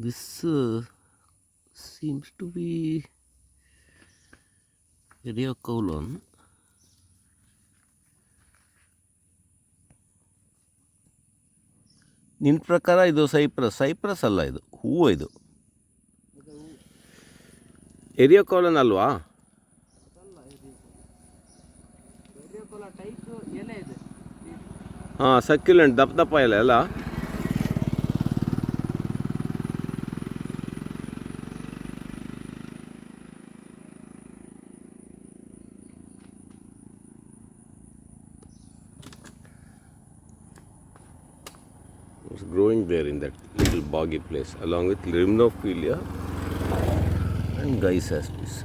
This seems to be Eriocolon. ನಿನ್ನ ಪ್ರಕಾರ ಇದು ಸೈಪ್ರಸ್ ಅಲ್ಲ, ಇದು ಹೂವು. ಇದು ಎರಿಯೋಕೋಲನ್ ಅಲ್ವಾ? ಹಾಂ, ಸಕ್ಯುಲೆಂಟ್ ದಪ್ಪ ದಪ್ಪ ಎಲೆ ಅಲ್ಲ. It's growing there in that little boggy place along with Limnophilia and Gaisaspis.